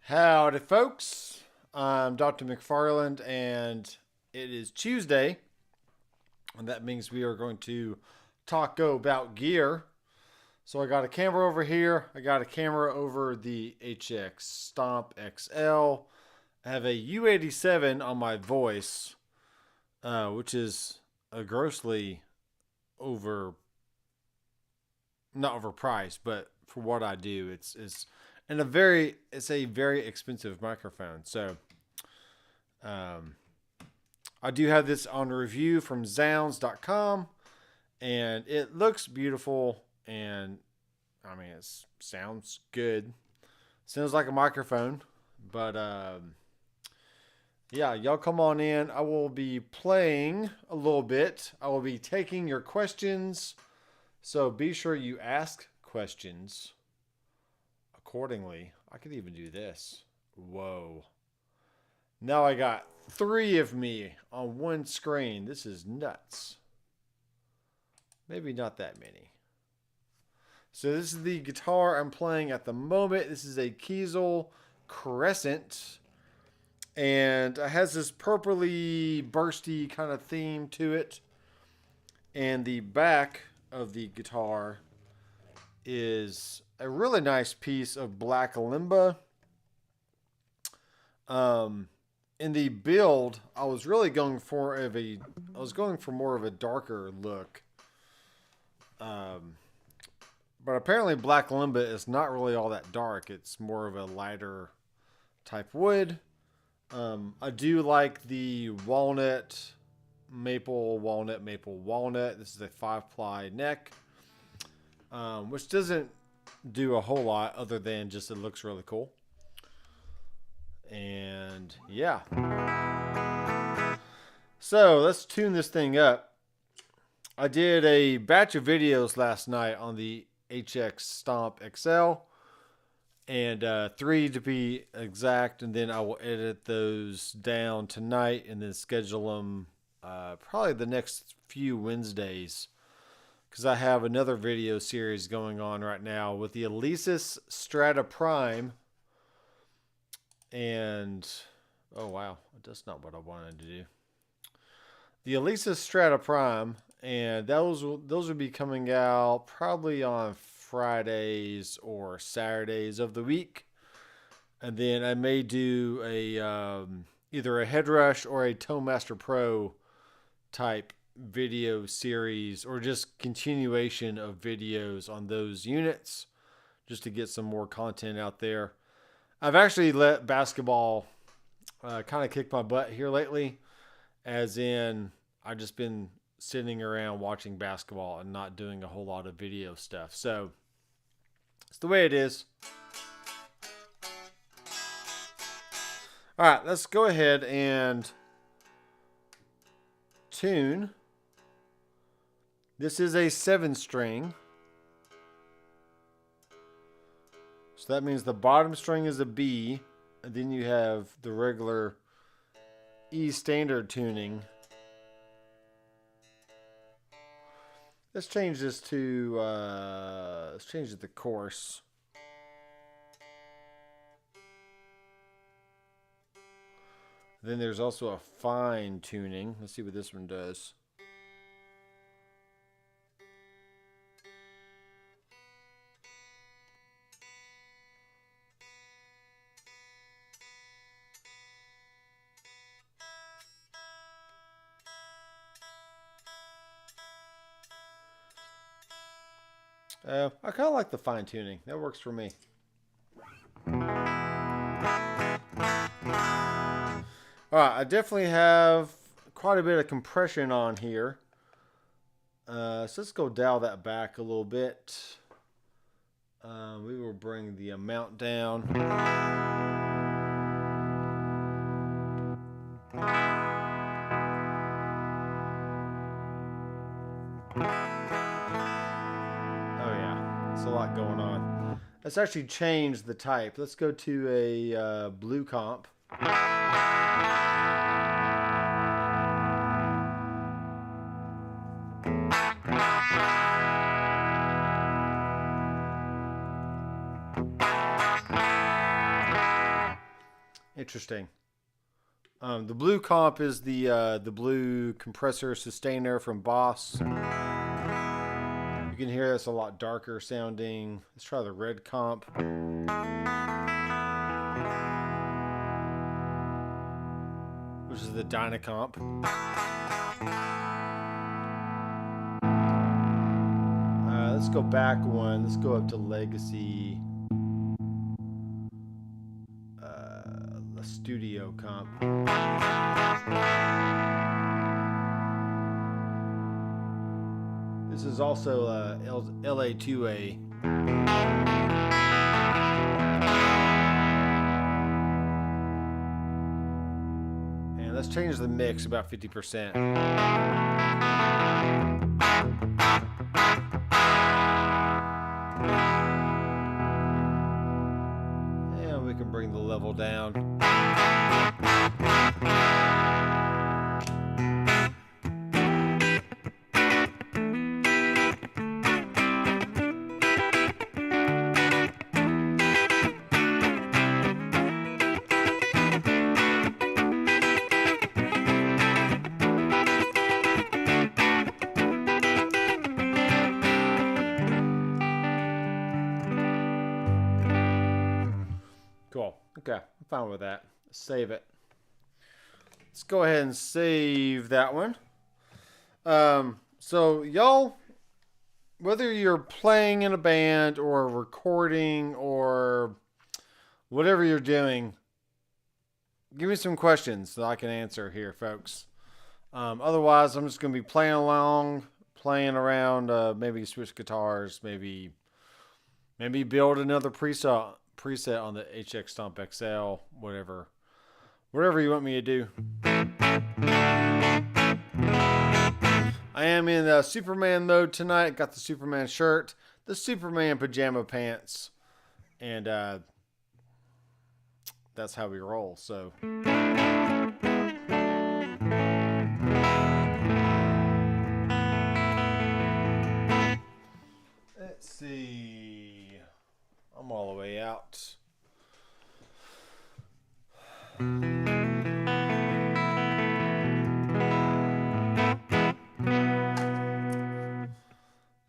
Howdy, folks. I'm Doctor McFarland, and it is Tuesday, and that means we are going to Tac-O-Bout Gear. So I got a camera over here. I got a camera over the HX Stomp XL. I have a U87 on my voice, which is a grossly not overpriced, but for what I do, it's a very expensive microphone. So I do have this on review from Zounds.com, and it looks beautiful, and I mean, it sounds good. Sounds like a microphone, but yeah, y'all come on in. I will be playing a little bit. I will be taking your questions, so be sure you ask questions accordingly. I could even do this. Whoa. Now I got 3 of me on one screen. This is nuts. Maybe not that many. So this is the guitar I'm playing at the moment. This is a Kiesel Crescent. And it has this purpley, bursty kind of theme to it. And the back of the guitar is a really nice piece of black limba. In the build, I was really going for more of a darker look. But apparently black limba is not really all that dark. It's more of a lighter type wood. I do like the walnut, maple, walnut, maple, walnut. This is a 5-ply neck, which doesn't do a whole lot other than just it looks really cool. And yeah. So let's tune this thing up. I did a batch of videos last night on the HX Stomp XL, and 3 to be exact, and then I will edit those down tonight and then schedule them probably the next few Wednesdays, because I have another video series going on right now with the Alesis Strata Prime. And oh wow, that's not what I wanted to do. The Alesis Strata Prime, and those will be coming out probably on Fridays or Saturdays of the week. And then I may do a either a Headrush or a Tone Master Pro type video series, or just continuation of videos on those units, just to get some more content out there. I've actually let basketball kind of kick my butt here lately, as in I've just been sitting around watching basketball and not doing a whole lot of video stuff. So it's the way it is. All right, let's go ahead and tune. This is a 7-string. So that means the bottom string is a B, and then you have the regular E standard tuning. Let's change this to, let's change it to coarse. Then there's also a fine tuning. Let's see what this one does. I kind of like the fine tuning. That works for me. Alright, I definitely have quite a bit of compression on here. So let's go dial that back a little bit. We will bring the amount down. A lot going on. Let's actually change the type. Let's go to a blue comp. Interesting. The blue comp is the blue compressor sustainer from Boss. You can hear it's a lot darker sounding. Let's try the red comp. Which is the Dynacomp. Let's go back one. Let's go up to Legacy. The Studio Comp. This is also LA2A. And let's change the mix about 50%. And we can bring the level down. Cool. Okay, I'm fine with that. Save it. Let's go ahead and save that one. So y'all, whether you're playing in a band or recording or whatever you're doing, give me some questions that I can answer here, folks. Otherwise, I'm just going to be playing along, playing around, maybe switch guitars, maybe build another preset on the HX Stomp XL, whatever you want me to do. I am in Superman mode tonight. Got the Superman shirt, the Superman pajama pants, and that's how we roll. So let's see. I'm all the way out.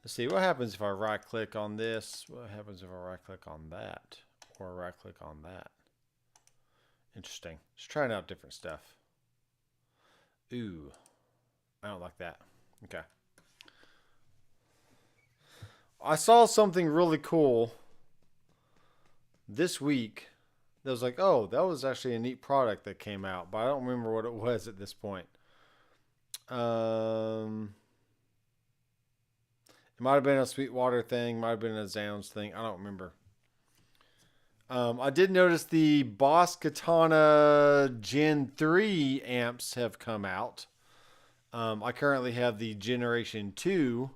Let's see, what happens if I right click on this? What happens if I right click on that? Or right click on that? Interesting. Just trying out different stuff. Ooh, I don't like that. Okay. I saw something really cool this week that was like, oh, that was actually a neat product that came out, but I don't remember what it was at this point. It might have been a Sweetwater thing, might have been a Zounds thing. I don't remember. I did notice the Boss Katana Gen 3 amps have come out. I currently have the Generation 2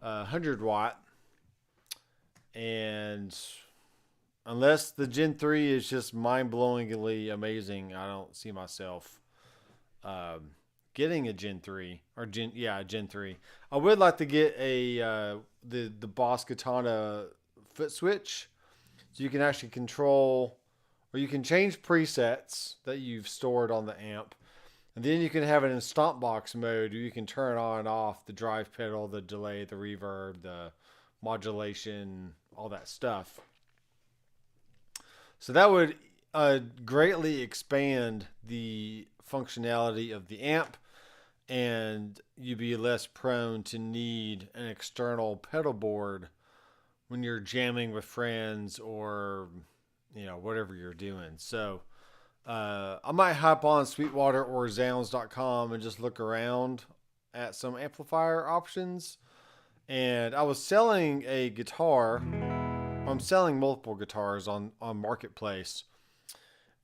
100 watt. And unless the Gen 3 is just mind-blowingly amazing, I don't see myself getting a Gen 3 or Gen 3. I would like to get a the Boss Katana foot switch, so you can actually control, or you can change presets that you've stored on the amp, and then you can have it in stomp box mode, where you can turn on and off the drive pedal, the delay, the reverb, the modulation, all that stuff. So that would greatly expand the functionality of the amp, and you'd be less prone to need an external pedal board when you're jamming with friends or, you know, whatever you're doing. So I might hop on Sweetwater or Zounds.com and just look around at some amplifier options. And I was selling a guitar. I'm selling multiple guitars on Marketplace.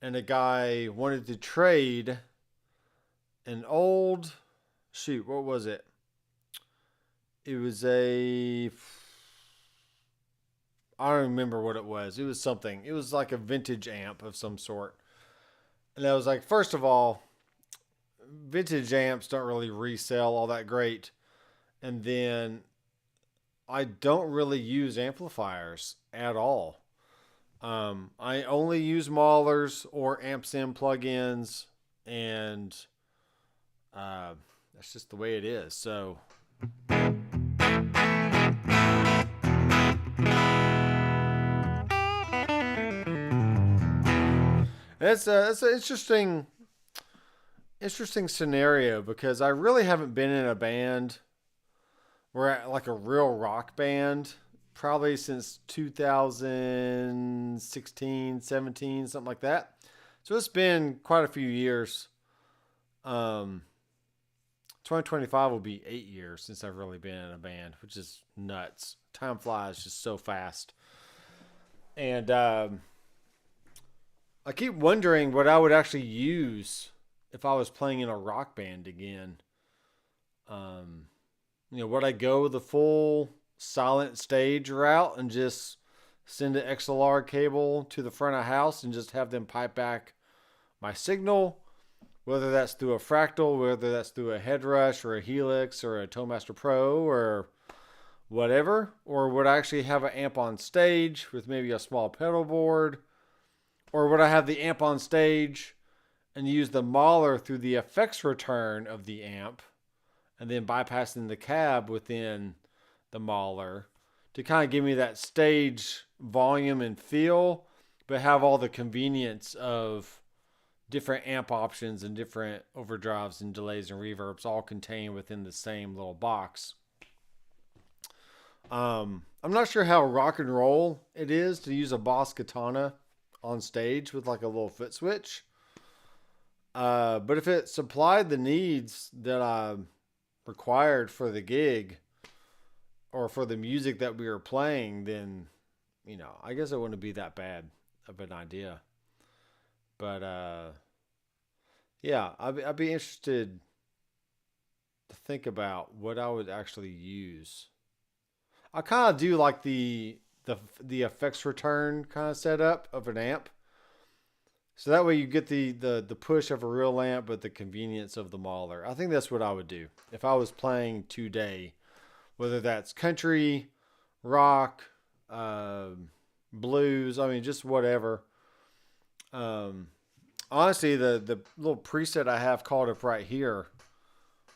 And a guy wanted to trade an old, what was it? It was I don't remember what it was. It was something. It was like a vintage amp of some sort. And I was like, first of all, vintage amps don't really resell all that great. And then I don't really use amplifiers at all. I only use maulers or amp sim plugins, and that's just the way it is. So it's an interesting scenario because I really haven't been in a band where like a real rock band probably since 2016, 17, something like that. So it's been quite a few years. 2025 will be 8 years since I've really been in a band, which is nuts. Time flies just so fast. And I keep wondering what I would actually use if I was playing in a rock band again. Would I go the full silent stage route and just send an XLR cable to the front of the house and just have them pipe back my signal, whether that's through a fractal, whether that's through a headrush or a helix or a Toadmaster Pro or whatever? Or would I actually have an amp on stage with maybe a small pedal board? Or would I have the amp on stage and use the mauler through the effects return of the amp and then bypassing the cab within the mauler to kind of give me that stage volume and feel, but have all the convenience of different amp options and different overdrives and delays and reverbs all contained within the same little box. I'm not sure how rock and roll it is to use a Boss Katana on stage with like a little foot switch. But if it supplied the needs that I required for the gig or for the music that we were playing, then, I guess it wouldn't be that bad of an idea. But, yeah, I'd be interested to think about what I would actually use. I kind of do like the effects return kind of setup of an amp. So that way you get the push of a real amp, but the convenience of the mauler. I think that's what I would do if I was playing today, whether that's country, rock, blues. Just whatever. Honestly, the little preset I have called up right here,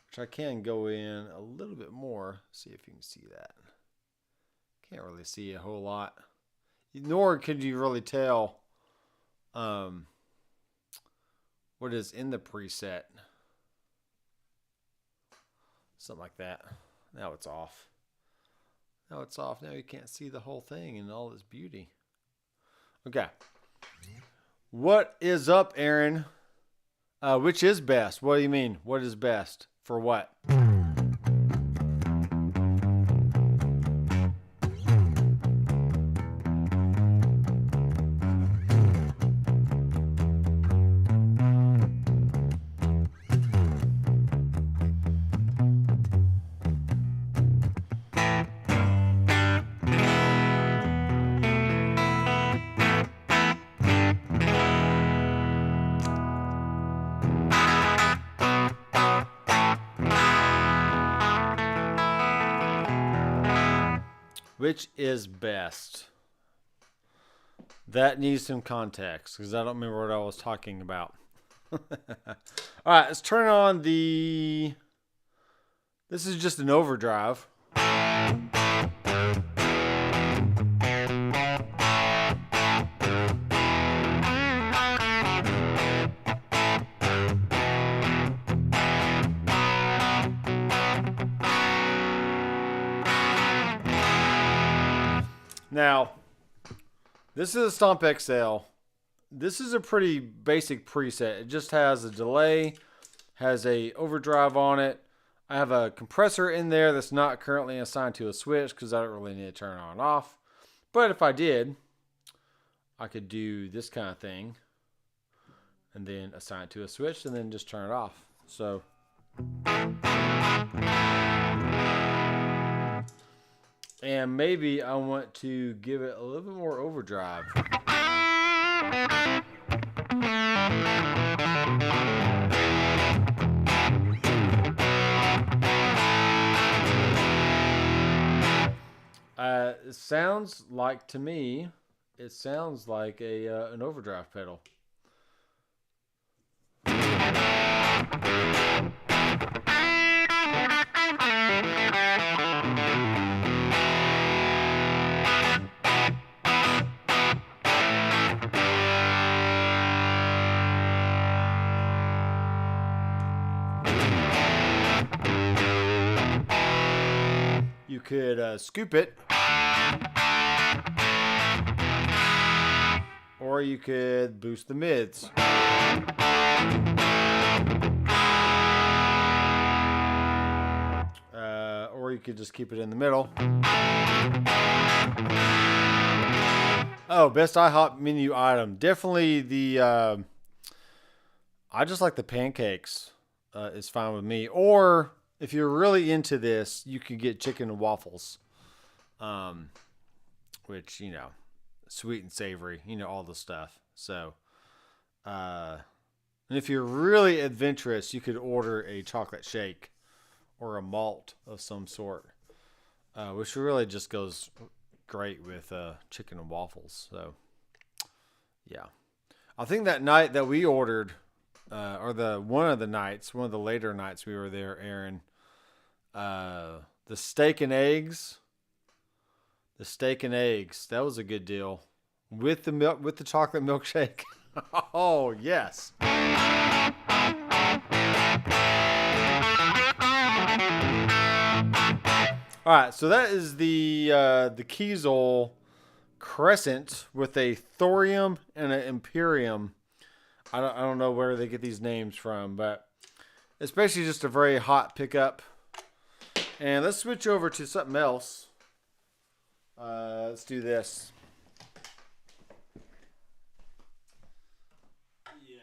which I can go in a little bit more. See if you can see that. Can't really see a whole lot. Nor could you really tell what is in the preset. Something like that. Now it's off. Now you can't see the whole thing in all its beauty. Okay. What is up, Aaron? Which is best? What do you mean? What is best? For what? Which is best? That needs some context because I don't remember what I was talking about. All right, let's turn on the... This is just an overdrive. Now, this is a Stomp XL. This is a pretty basic preset. It just has a delay, has a overdrive on it. I have a compressor in there that's not currently assigned to a switch because I don't really need to turn it on and off. But if I did, I could do this kind of thing and then assign it to a switch and then just turn it off. So... And maybe I want to give it a little bit more overdrive. It sounds like to me it sounds like an overdrive pedal. You could scoop it, or you could boost the mids. Or you could just keep it in the middle. Oh, best IHOP menu item. Definitely the, I just like the pancakes. Is fine with me. Or if you're really into this, you can get chicken and waffles. Which, you know, sweet and savory, you know, all the stuff. So, and if you're really adventurous, you could order a chocolate shake or a malt of some sort, which really just goes great with chicken and waffles. So, yeah. I think that night that we ordered, or one of the later nights we were there, Aaron, the steak and eggs. The steak and eggs, that was a good deal. With the milk, with the chocolate milkshake. Oh, yes. All right, so that is the Kiesel Crescent with a thorium and an Imperium. I don't know where they get these names from, but it's basically just a very hot pickup. And let's switch over to something else. Let's do this. Yeah.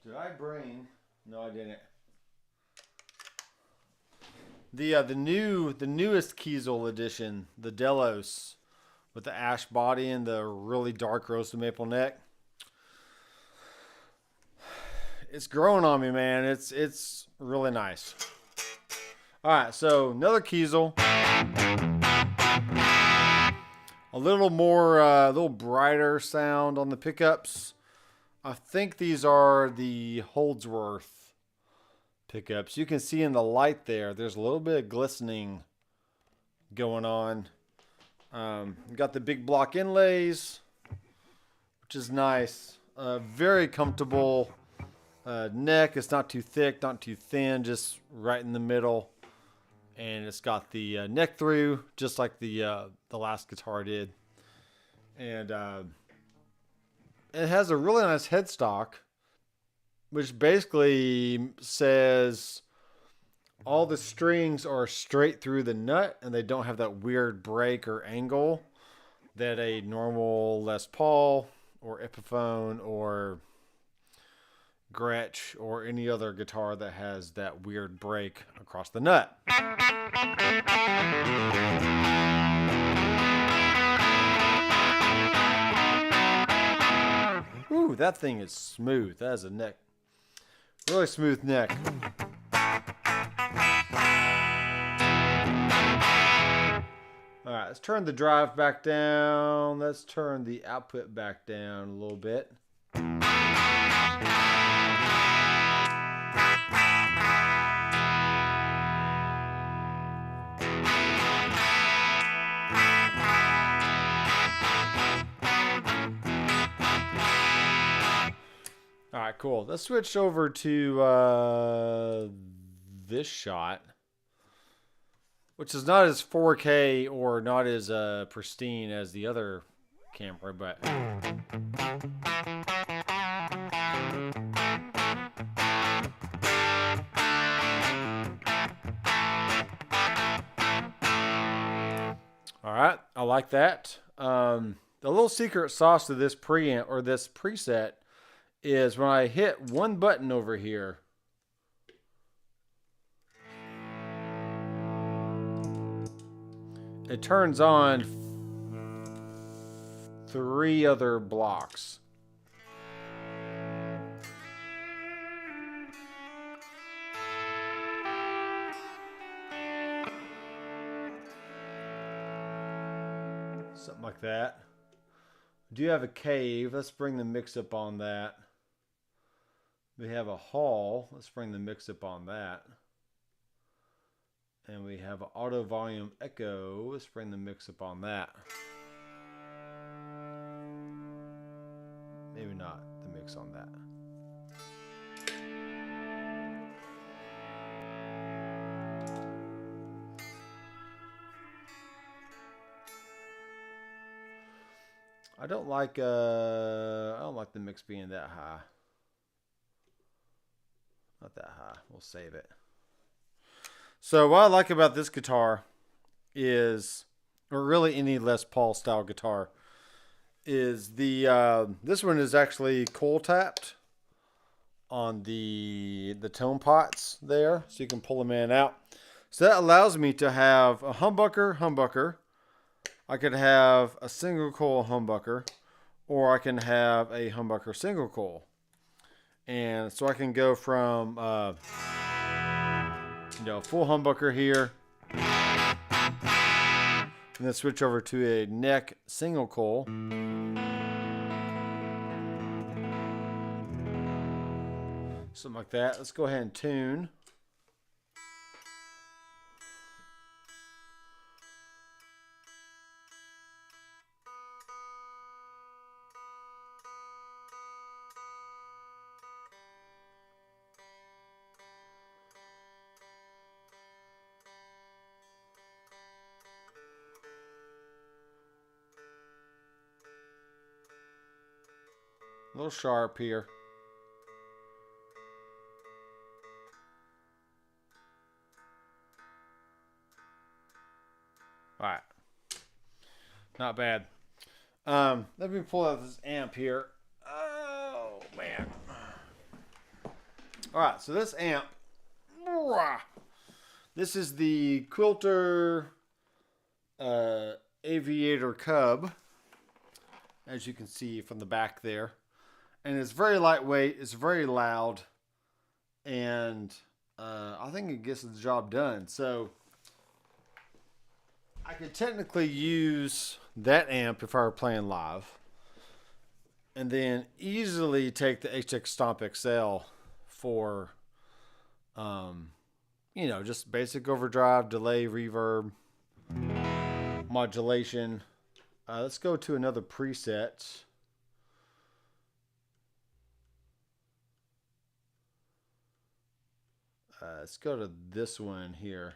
Did I bring? No, I didn't. The newest Kiesel edition, the Delos, with the ash body and the really dark roasted maple neck. It's growing on me, man. It's really nice. All right, so another Kiesel. A little more, a little brighter sound on the pickups. I think these are the Holdsworth pickups. You can see in the light there's a little bit of glistening going on. Got the big block inlays, which is nice. Very comfortable. Neck. It's not too thick, not too thin, just right in the middle. And it's got the neck through, just like the last guitar did. And it has a really nice headstock, which basically says all the strings are straight through the nut, and they don't have that weird break or angle that a normal Les Paul or Epiphone or Gretsch or any other guitar that has that weird break across the nut. Ooh, that thing is smooth. That is a neck. Really smooth neck. All right, let's turn the drive back down. Let's turn the output back down a little bit. All right, cool. Let's switch over to this shot, which is not as 4K or not as pristine as the other camera, but all right, I like that. The little secret sauce to this preamp or this preset is when I hit one button over here, it turns on 3 other blocks. like that. Do have a cave. Let's bring the mix up on that. We have a hall. Let's bring the mix up on that. And we have an auto volume echo. Let's bring the mix up on that. Maybe not the mix on that. I don't like the mix being that high. Not that high. We'll save it. So what I like about this guitar is, or really any Les Paul style guitar, is the this one is actually coil tapped on the tone pots there, so you can pull them in and out. So that allows me to have a humbucker. I could have a single coil humbucker, or I can have a humbucker single coil. And so I can go from full humbucker here, and then switch over to a neck single coil. Something like that. Let's go ahead and tune. A little sharp here. All right. Not bad. Let me pull out this amp here. Oh, man. All right, so this amp, this is the Quilter Aviator Cub, as you can see from the back there. And it's very lightweight, it's very loud, and I think it gets the job done. So I could technically use that amp if I were playing live, and then easily take the HX Stomp XL for, just basic overdrive, delay, reverb, modulation. Let's go to another preset. Let's go to this one here.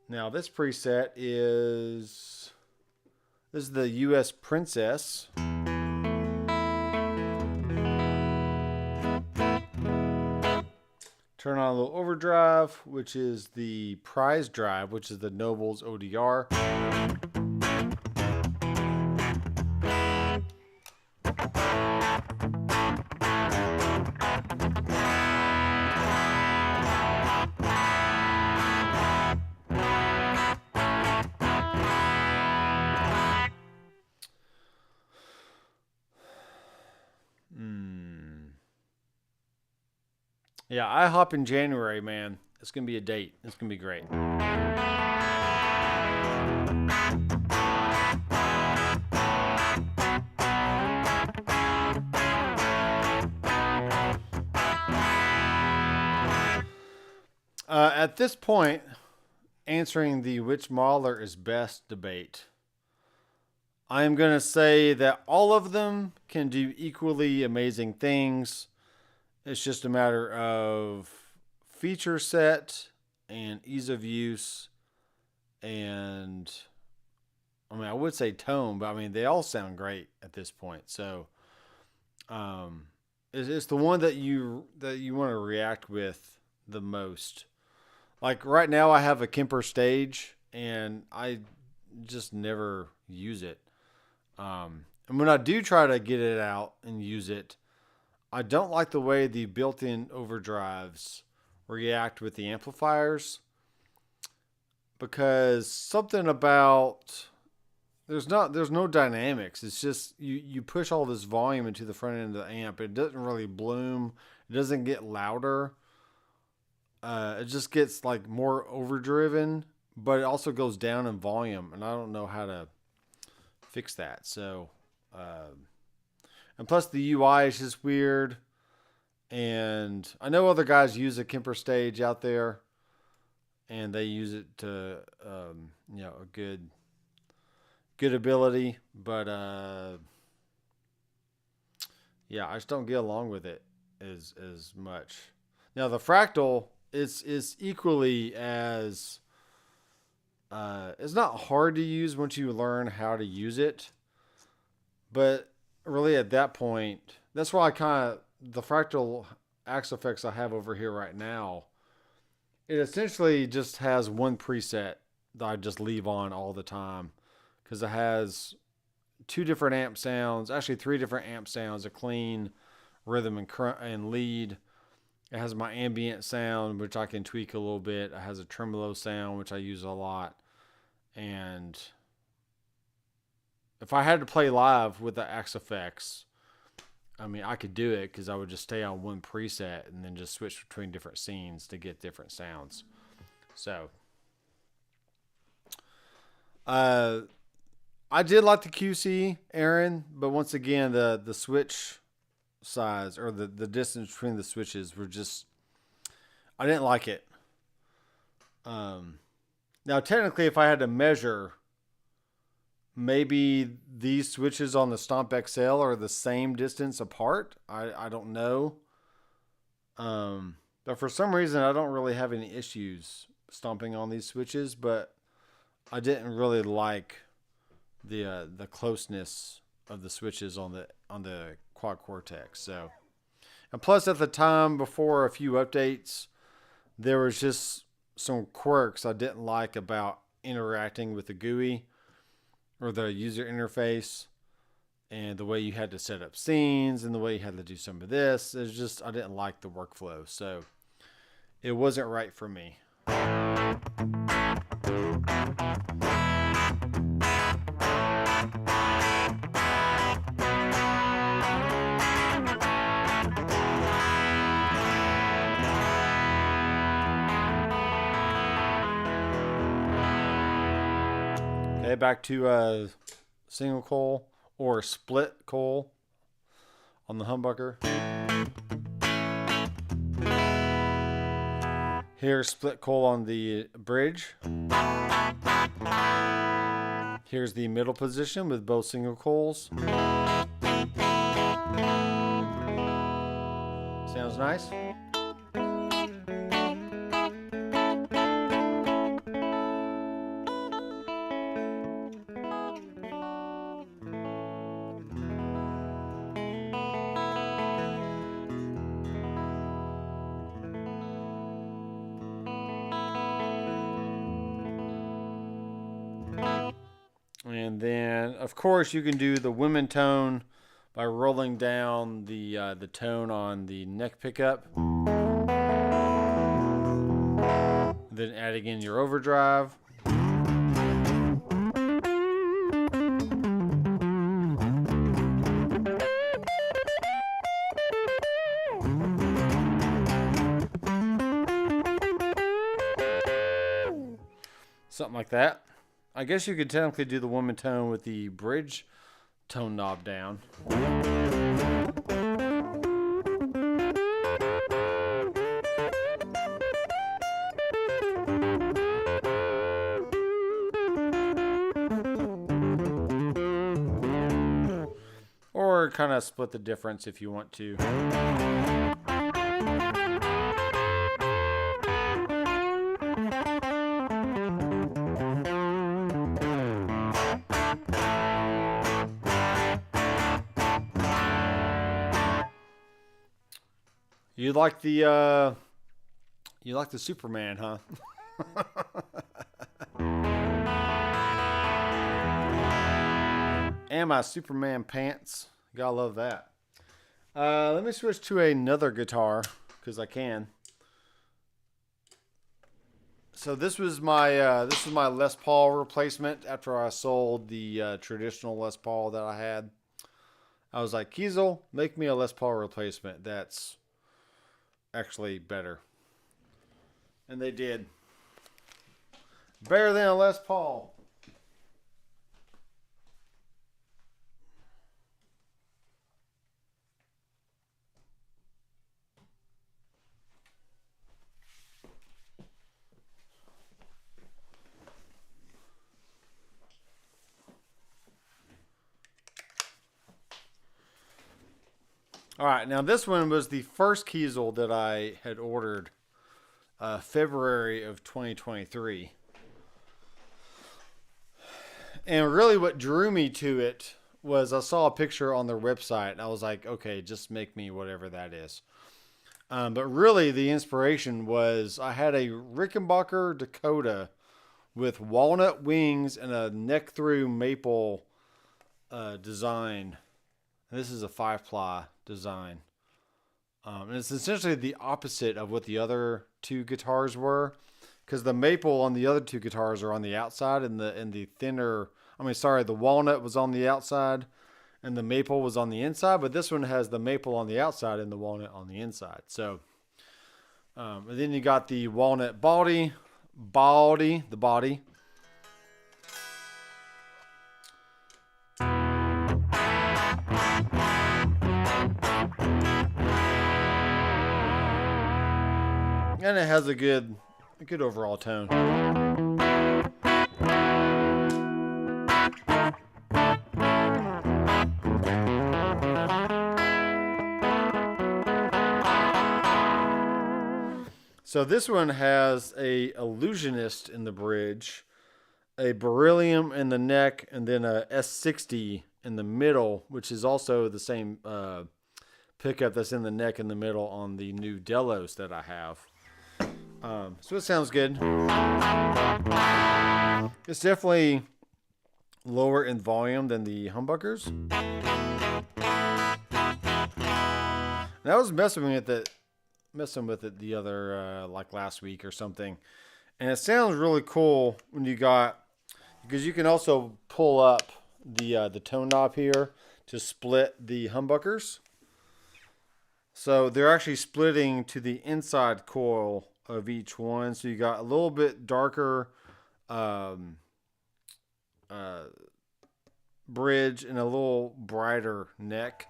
Now this preset is the US Princess. Turn on a little overdrive, which is the prize drive, which is the Noble's ODR. Yeah, IHOP in January, man. It's going to be a date. It's going to be great. At this point, answering the which modeler is best debate, I am going to say that all of them can do equally amazing things. It's just a matter of feature set and ease of use, and I would say tone, but they all sound great at this point. So it's the one that you want to react with the most. Like right now I have a Kemper Stage and I just never use it. And when I do try to get it out and use it, I don't like the way the built-in overdrives react with the amplifiers, because something about there's no dynamics. It's just you push all this volume into the front end of the amp. It doesn't really bloom. It doesn't get louder. it just gets like more overdriven, but it also goes down in volume, and I don't know how to fix that. So, and plus the UI is just weird. And I know other guys use a Kemper stage out there, and they use it to, a good ability. But yeah, I just don't get along with it as much. Now the fractal is equally as it's not hard to use once you learn how to use it, but really at that point, that's why I kind of the fractal axe effects I have over here right now. It essentially just has one preset that I just leave on all the time because it has two different amp sounds, actually three different amp sounds: a clean, rhythm, and lead. It has my ambient sound, which I can tweak a little bit. It has a tremolo sound, which I use a lot. And if I had to play live with the Axe effects, I mean, I could do it because I would just stay on one preset and then just switch between different scenes to get different sounds. So, I did like the QC, Aaron, but once again, the switch size or the distance between the switches were just, I didn't like it. Now technically if I had to measure, maybe these switches on the Stomp XL are the same distance apart. I don't know. But for some reason I don't really have any issues stomping on these switches, but I didn't really like the closeness of the switches on the Quad Cortex. So, and plus at the time before a few updates, there was just some quirks I didn't like about interacting with the GUI or the user interface, and the way you had to set up scenes and the way you had to do some of this. It's just, I didn't like the workflow. So it wasn't right for me. Okay, back to single coil or split coil on the humbucker. Here's split coil on the bridge. Here's the middle position with both single coils. Sounds nice. And then, of course, you can do the women tone by rolling down the tone on the neck pickup. Then adding in your overdrive. Something like that. I guess you could technically do the woman tone with the bridge tone knob down. Or kind of split the difference if you want to. You like the Superman, huh? And my Superman pants. Gotta love that. Let me switch to another guitar because I can. So this was my Les Paul replacement after I sold the traditional Les Paul that I had. I was like, Kiesel, make me a Les Paul replacement that's actually better. And they did. Better than a Les Paul. All right, now this one was the first Kiesel that I had ordered February of 2023. And really what drew me to it was I saw a picture on their website and I was like, okay, just make me whatever that is. But really the inspiration was I had a Rickenbacker Dakota with walnut wings and a neck through maple design. And this is a 5-ply design. And it's essentially the opposite of what the other two guitars were. Because the maple on the other two guitars are on the outside and the walnut was on the outside and the maple was on the inside. But this one has the maple on the outside and the walnut on the inside. So, and then you got the walnut body. And it has a good overall tone. So this one has a Illusionist in the bridge, a Beryllium in the neck, and then a S60 in the middle, which is also the same pickup that's in the neck in the middle on the new Delos that I have. So it sounds good. It's definitely lower in volume than the humbuckers. And I was messing with it the other like last week or something, and it sounds really cool when because you can also pull up the tone knob here to split the humbuckers. So they're actually splitting to the inside coil of each one. So you got a little bit darker bridge and a little brighter neck.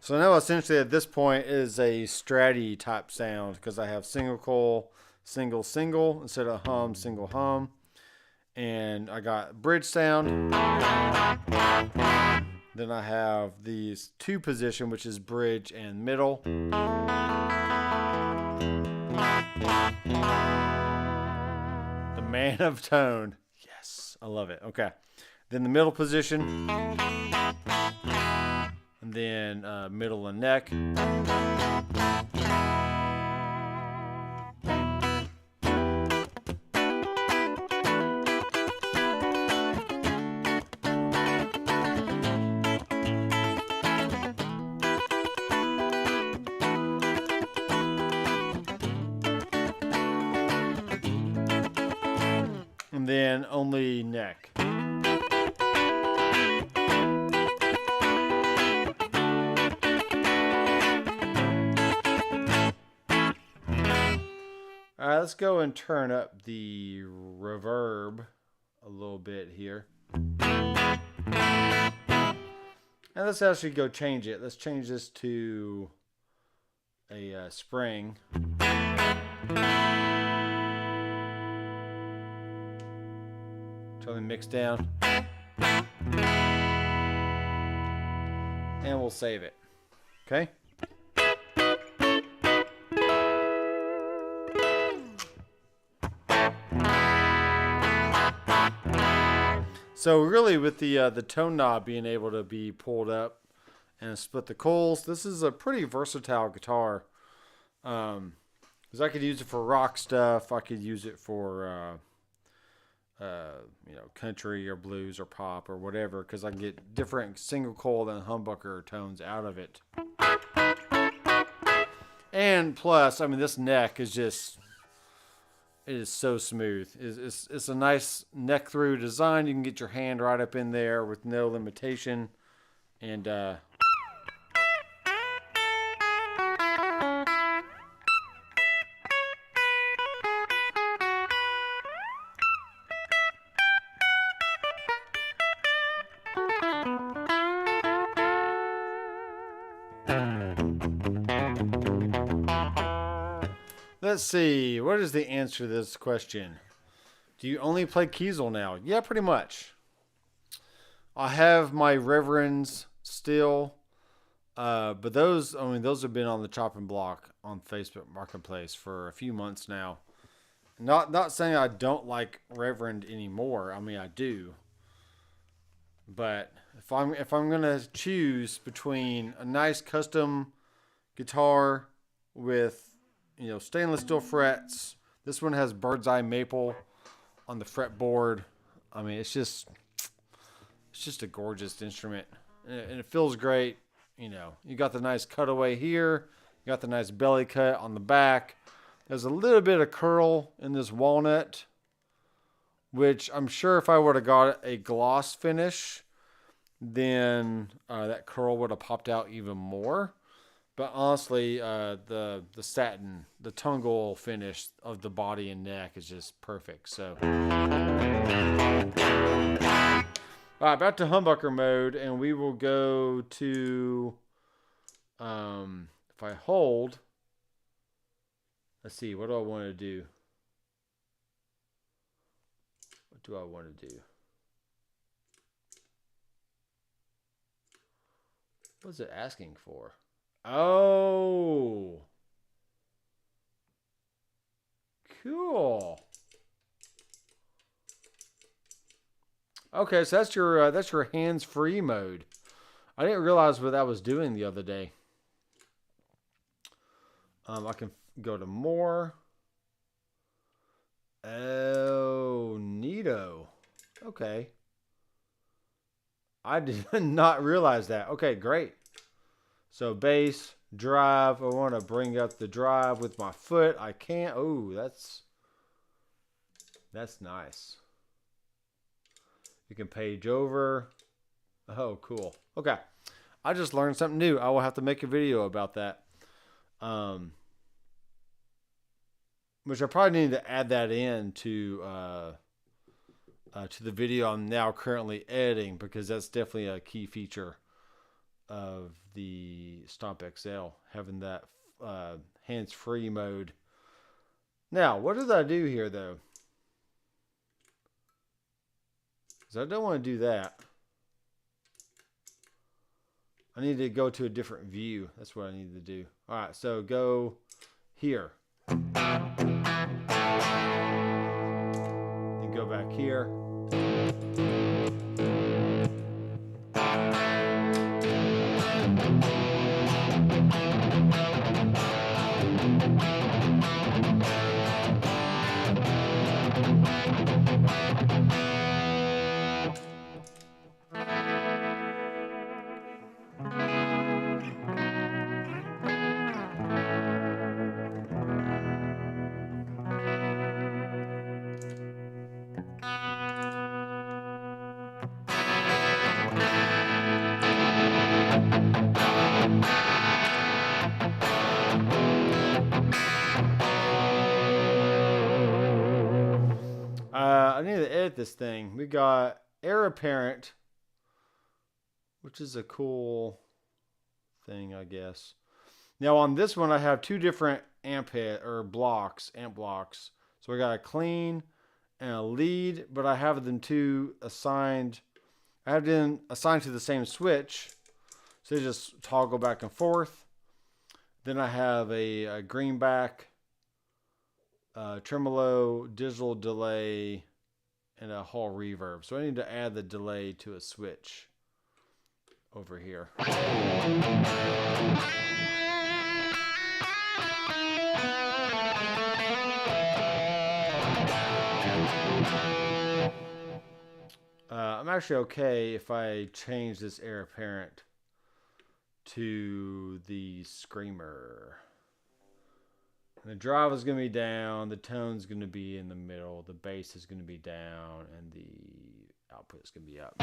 So now essentially at this point is a Stratty type sound because I have single coil, single instead of hum, single hum. And I got bridge sound. Then I have these 2 position, which is bridge and middle. The man of tone. Yes, I love it. Okay. Then the middle position. And then middle and neck. And then only neck. All right, let's go and turn up the reverb a little bit here. And let's actually go change it. Let's change this to a spring. Totally mix down. And we'll save it. Okay? So really with the tone knob being able to be pulled up and split the coils, this is a pretty versatile guitar. Because I could use it for rock stuff. I could use it for country or blues or pop or whatever, because I can get different single coil and humbucker tones out of it. And plus, I mean, this neck is just, It is so smooth. It's a nice neck through design. You can get your hand right up in there with no limitation. And let's see. What is the answer to this question? Do you only play Kiesel now? Yeah, pretty much. I have my Reverends still. But those, I mean, those have been on the chopping block on Facebook Marketplace for a few months now. Not saying I don't like Reverend anymore. I mean, I do. But if I'm gonna choose between a nice custom guitar with stainless steel frets, this one has bird's eye maple on the fretboard. I mean, it's just a gorgeous instrument, and it feels great. You got the nice cutaway here. You got the nice belly cut on the back. There's a little bit of curl in this walnut, which I'm sure if I would have got a gloss finish, then that curl would have popped out even more. But honestly, the satin, the tungle finish of the body and neck is just perfect. So, all right, back to humbucker mode, and we will go to, if I hold, let's see, what do I want to do? What do I want to do? What's it asking for? Oh, cool. Okay, so that's your hands-free mode. I didn't realize what that was doing the other day. I can go to more. Oh, neato. Okay. I did not realize that. Okay, great. So bass, drive. I want to bring up the drive with my foot. I can't. Oh, that's nice. You can page over. Oh, cool. Okay. I just learned something new. I will have to make a video about that. Which I probably need to add that in to the video I'm now currently editing, because that's definitely a key feature of the Stomp XL, having that hands-free mode. Now, what did I do here, though? Because I don't want to do that. I need to go to a different view. That's what I need to do. All right, so go here. And go back here. I need to edit this thing. We got Air Apparent, which is a cool thing, I guess. Now on this one, I have two different amp blocks. So I got a clean and a lead, but I have them two assigned. I have them assigned to the same switch, so they just toggle back and forth. Then I have a greenback, tremolo, digital delay, and a Hall reverb. So I need to add the delay to a switch over here. I'm actually okay if I change this Air Apparent to the Screamer. The drive is going to be down, the tone's going to be in the middle, the bass is going to be down, and the output is going to be up.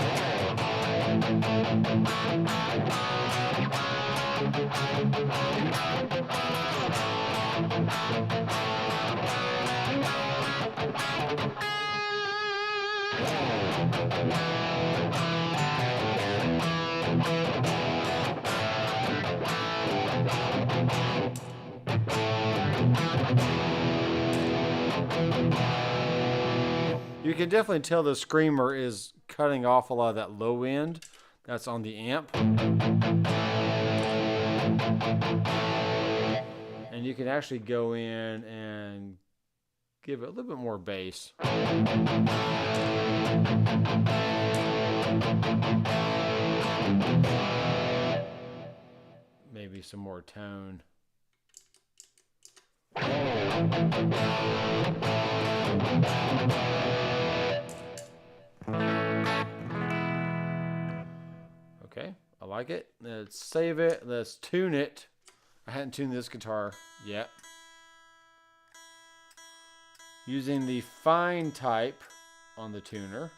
You can definitely tell the screamer is cutting off a lot of that low end that's on the amp. And you can actually go in and give it a little bit more bass. Maybe some more tone. Okay, I like it. Let's save it. Let's tune it. I hadn't tuned this guitar yet. Using the fine type on the tuner.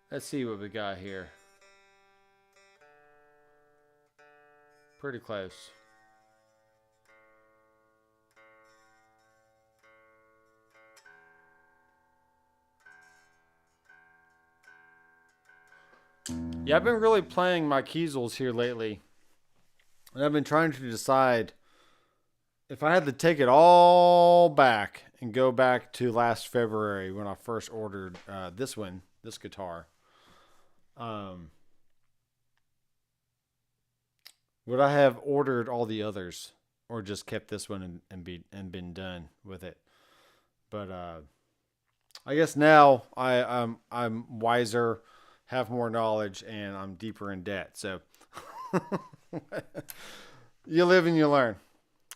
Let's see what we got here. Pretty close. Yeah, I've been really playing my Kiesels here lately. And I've been trying to decide if I had to take it all back and go back to last February when I first ordered this guitar. Would I have ordered all the others or just kept this one and been done with it? But I guess now I'm wiser, have more knowledge, and I'm deeper in debt. So you live and you learn.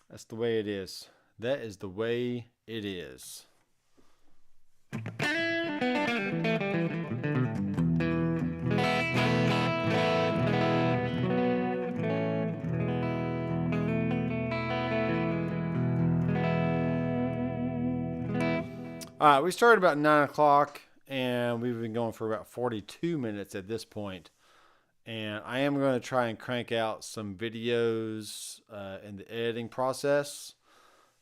That's the way it is. That is the way it is. We started about 9 o'clock, and we've been going for about 42 minutes at this point. And I am going to try and crank out some videos in the editing process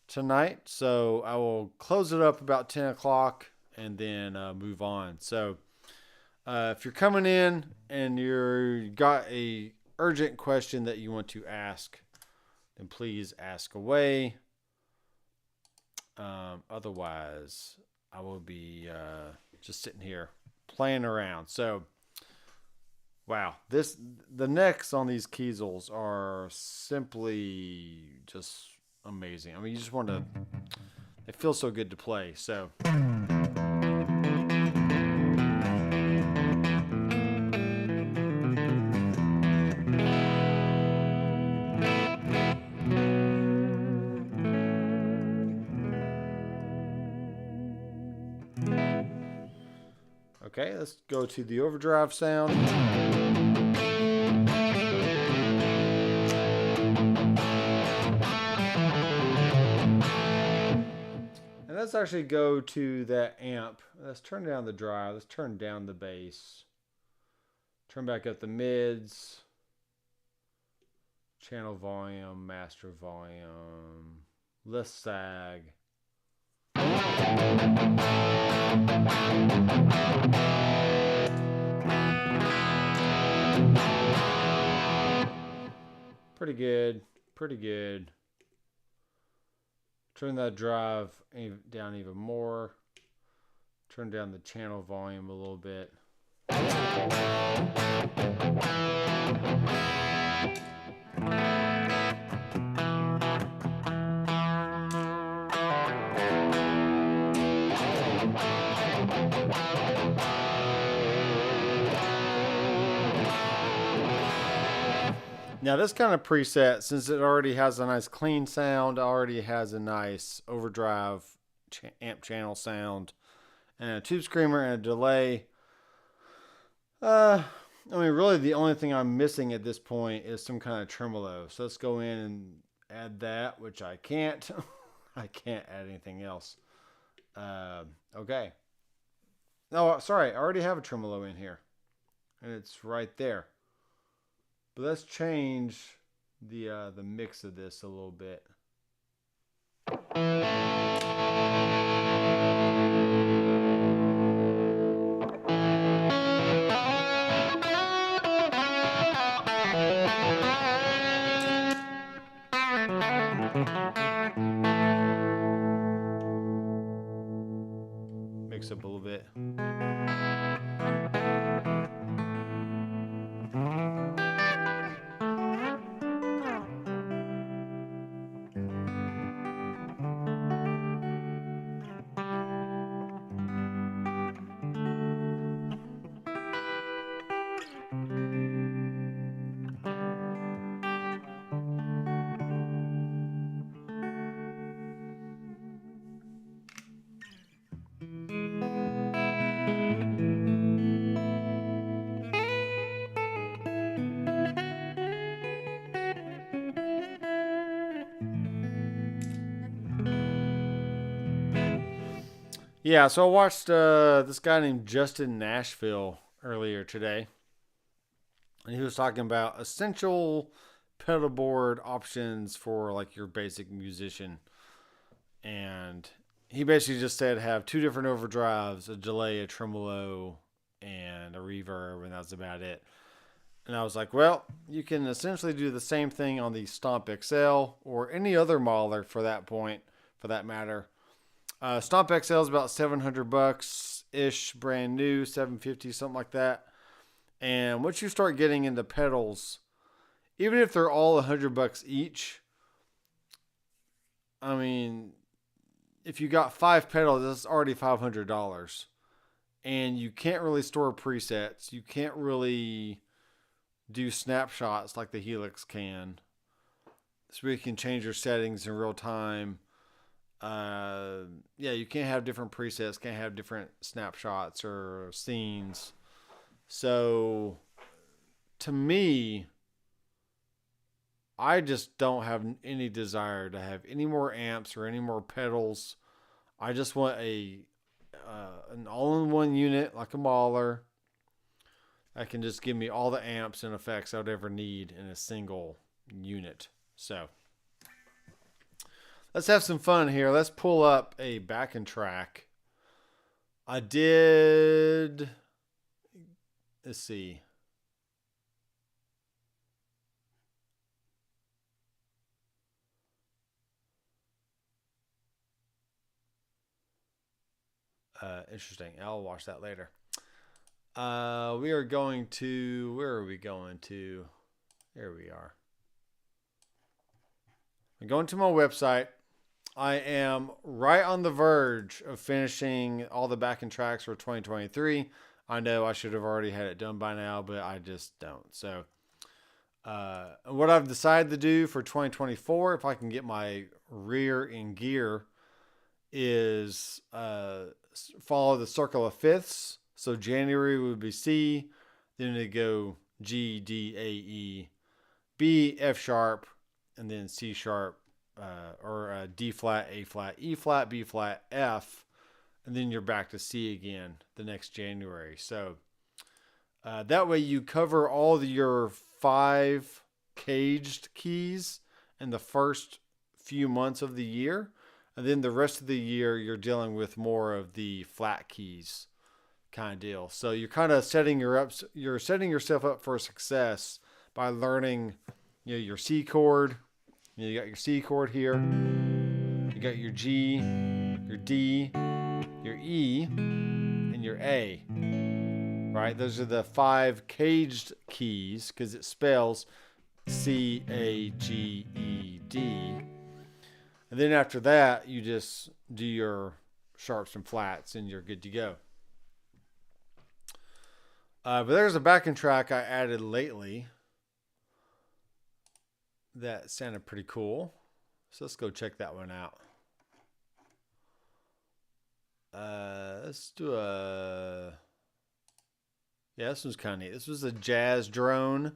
tonight. So I will close it up about 10 o'clock and then move on. So if you're coming in and you got a urgent question that you want to ask, then please ask away. Otherwise, I will be just sitting here playing around. So, wow, the necks on these Kiesels are simply just amazing. I mean, you just want to. It feels so good to play. So. Okay, let's go to the overdrive sound. And let's actually go to that amp. Let's turn down the drive. Let's turn down the bass. Turn back up the mids. Channel volume, master volume. Let's sag. Pretty good, pretty good. Turn that drive down even more. Turn down the channel volume a little bit. Now this kind of preset, since it already has a nice clean sound, already has a nice overdrive amp channel sound, and a tube screamer and a delay. I mean, really the only thing I'm missing at this point is some kind of tremolo. So let's go in and add that, which I can't. I can't add anything else. Okay. No, sorry, I already have a tremolo in here, and it's right there. But let's change the mix of this a little bit. Mix up a little bit. Yeah, so I watched this guy named Justin Nashville earlier today, and he was talking about essential pedal board options for like your basic musician. And he basically just said have two different overdrives, a delay, a tremolo, and a reverb, and that's about it. And I was like, well, you can essentially do the same thing on the Stomp XL or any other modeler for that matter. Stomp XL is about $700 ish, brand new, $750, something like that. And once you start getting into pedals, even if they're all $100 each, I mean, if you got 5 pedals, that's already $500. And you can't really store presets. You can't really do snapshots like the Helix can. So you can change your settings in real time. You can't have different presets, can't have different snapshots or scenes. So to me, I just don't have any desire to have any more amps or any more pedals. I just want an all-in-one unit like a Mahler that can just give me all the amps and effects I would ever need in a single unit. So let's have some fun here. Let's pull up a backing track. I did, let's see. Interesting. I'll watch that later. We are going to, where are we going to? Here we are. I'm going to my website. I am right on the verge of finishing all the backing tracks for 2023. I know I should have already had it done by now, but I just don't. So, what I've decided to do for 2024, if I can get my rear in gear, is follow the circle of fifths. So January would be C, then it'd go G, D, A, E, B, F sharp, and then C sharp, or D flat, A flat, E flat, B flat, F, and then you're back to C again the next January. So that way you cover all your 5 caged keys in the first few months of the year. And then the rest of the year, you're dealing with more of the flat keys kind of deal. So you're kind of setting yourself up for success by learning, your C chord. You got your C chord here. You got your G, your D, your E, and your A. Right? Those are the 5 caged keys because it spells C, A, G, E, D. And then after that, you just do your sharps and flats and you're good to go. But there's a backing track I added lately. that sounded pretty cool. So let's go check that one out. Let's do a... Yeah, this one's kind of neat. This was a jazz drone.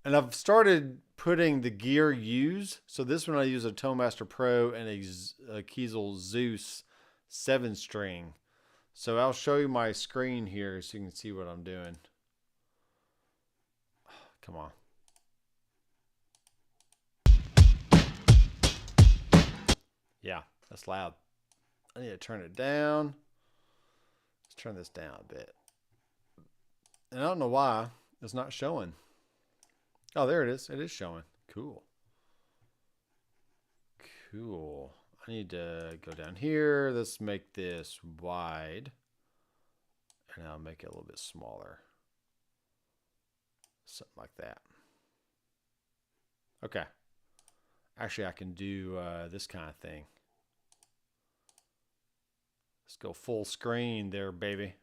And I've started putting the gear used. So this one I use a Tonemaster Pro and a Kiesel Zeus 7-string. So I'll show you my screen here so you can see what I'm doing. Come on. Yeah, that's loud. I need to turn it down. Let's turn this down a bit. And I don't know why it's not showing. Oh, there it is. It is showing. Cool. Cool. I need to go down here. Let's make this wide. And I'll make it a little bit smaller. Something like that. Okay. Actually, I can do this kind of thing. Let's go full screen there, baby.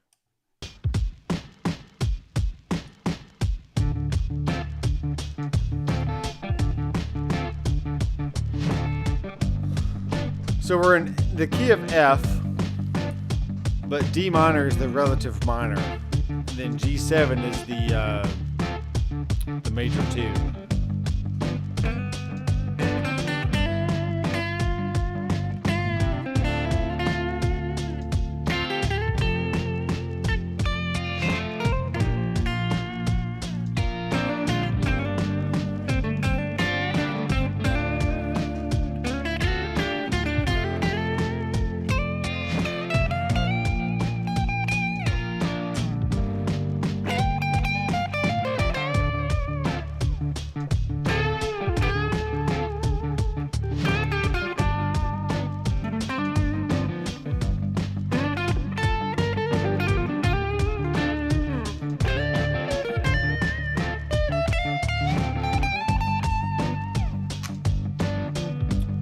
So we're in the key of F, but D minor is the relative minor. And then G7 is the major 2.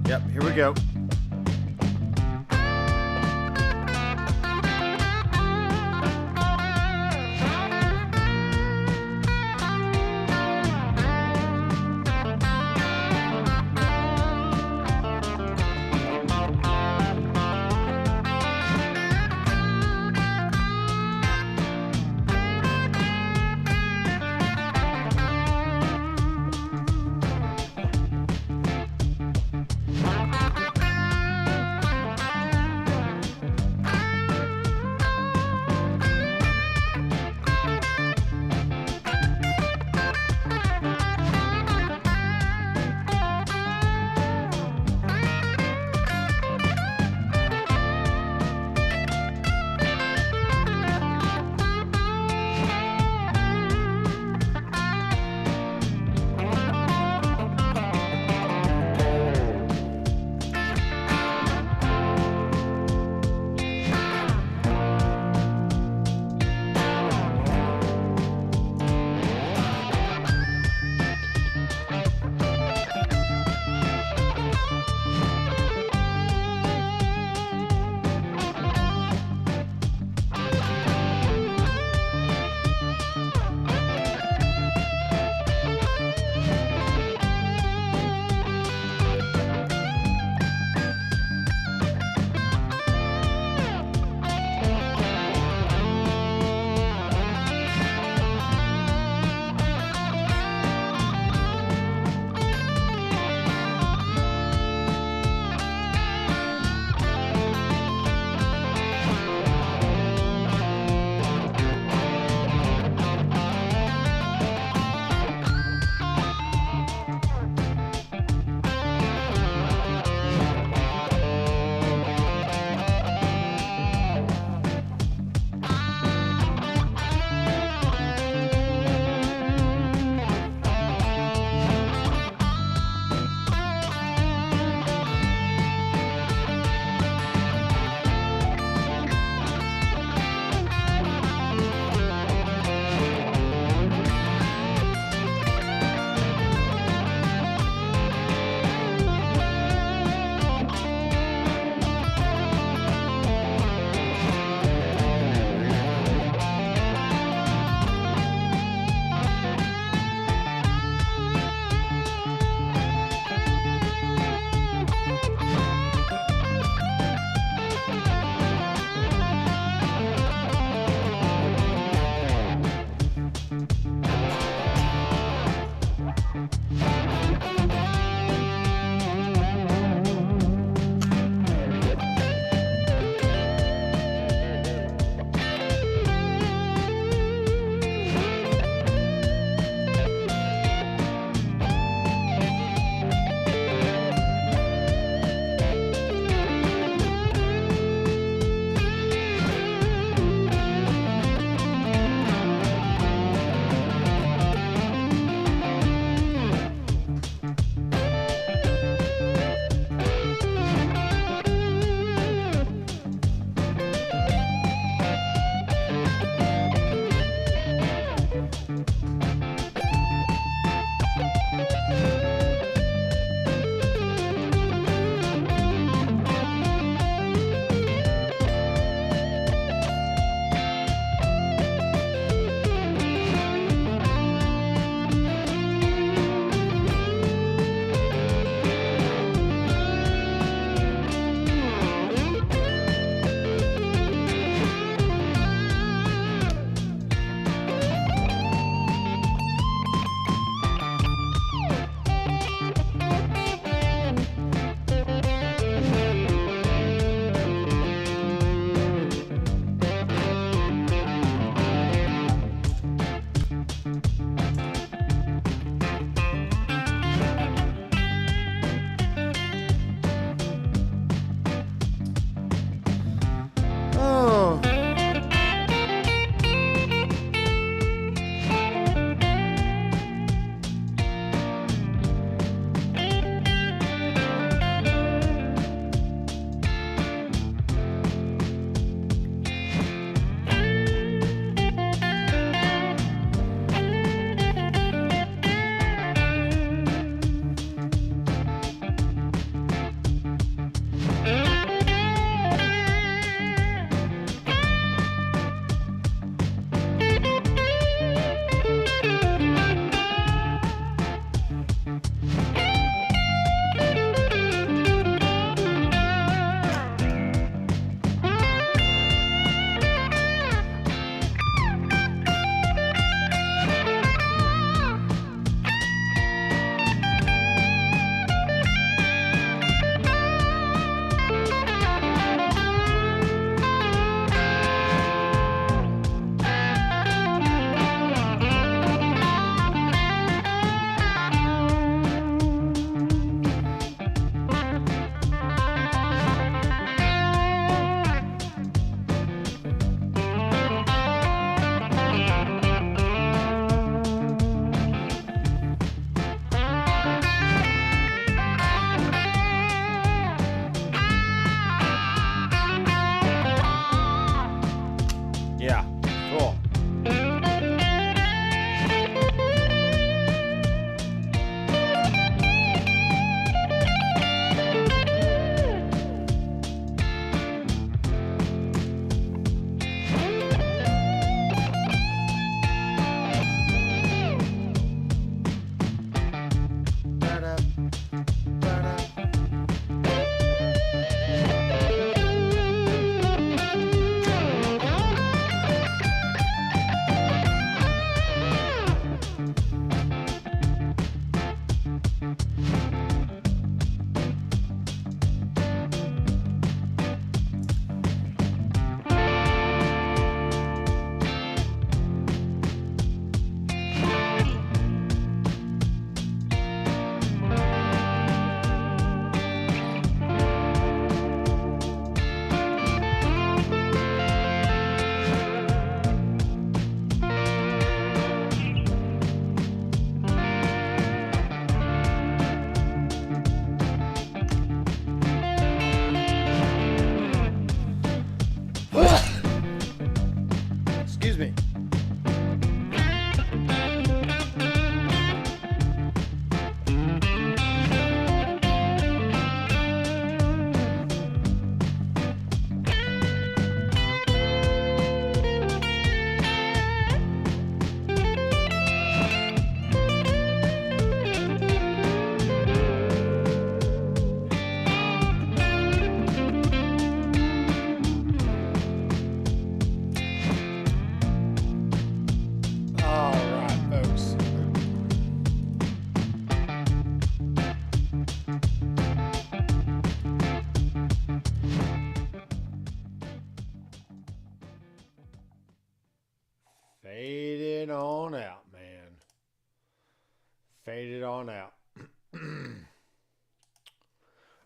Yep, here we go.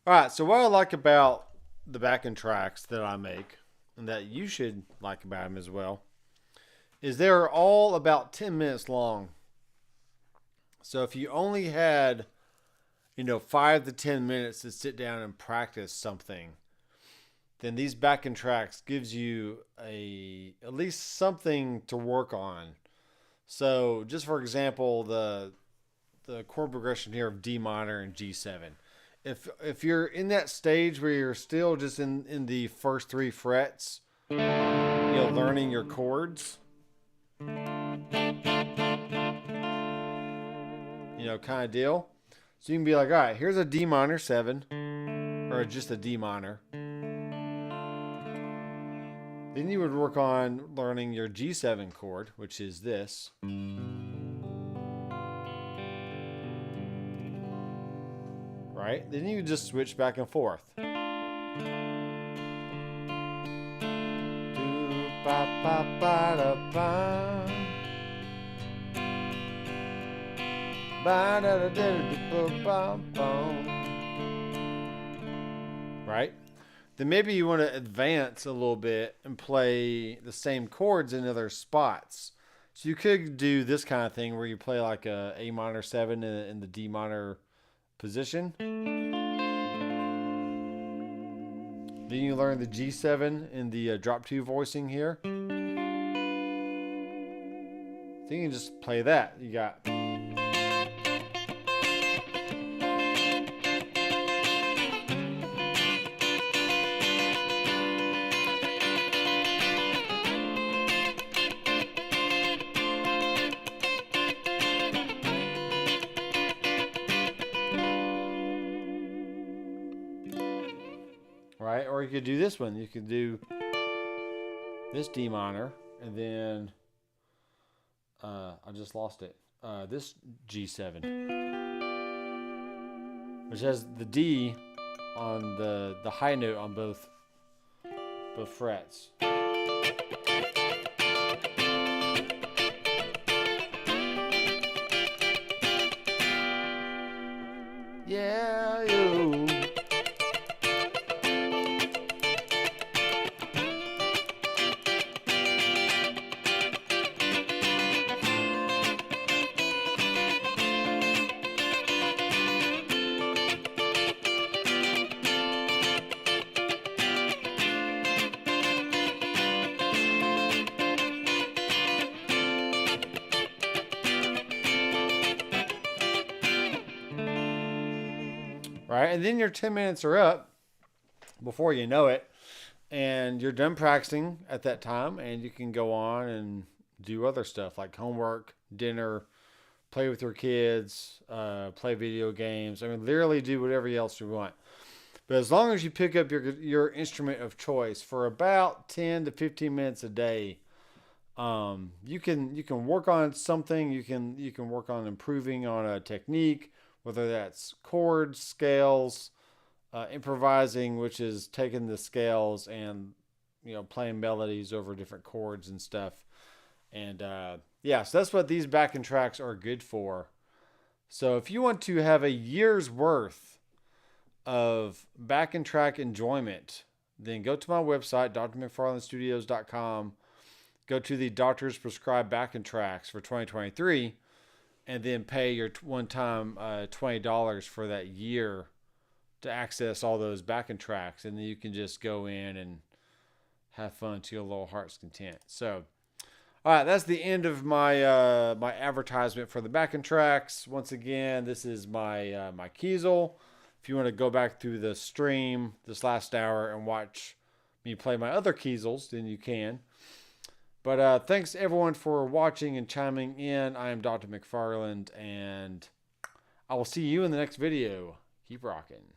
All right, so what I like about the backing tracks that I make, and that you should like about them as well, is they're all about 10 minutes long. So if you only had, 5 to 10 minutes to sit down and practice something, then these backing tracks gives you at least something to work on. So just for example, the chord progression here of D minor and G7. If you're in that stage where you're still just in the first 3 frets, learning your chords, kind of deal. So you can be like, all right, here's a D minor 7, or just a D minor. Then you would work on learning your G7 chord, which is this. Right? Then you just switch back and forth. Right? Then maybe you want to advance a little bit and play the same chords in other spots. So you could do this kind of thing where you play like a A minor 7 in the D minor position. Then you learn the G7 in the drop 2 voicing here. Then you can just play that. You got... Right? Or you could do this one. You could do this D minor, and then I just lost it. This G7, which has the D on the high note on both frets. Yeah, you. Right? And then your 10 minutes are up before you know it. And you're done practicing at that time. And you can go on and do other stuff like homework, dinner, play with your kids, play video games. I mean, literally do whatever else you want. But as long as you pick up your instrument of choice for about 10 to 15 minutes a day, you can work on something. You can work on improving on a technique, whether that's chords, scales, improvising, which is taking the scales and playing melodies over different chords and stuff. And so that's what these backing tracks are good for. So if you want to have a year's worth of backing track enjoyment, then go to my website, drmcfarlandstudios.com. Go to the Doctor's Prescribed Backing Tracks for 2023, and then pay your one-time $20 for that year to access all those backing tracks. And then you can just go in and have fun to your little heart's content. So, all right, that's the end of my my advertisement for the backing tracks. Once again, this is my my Kiesel. If you want to go back through the stream this last hour and watch me play my other Kiesels, then you can. But thanks everyone for watching and chiming in. I am Dr. McFarland, and I will see you in the next video. Keep rocking.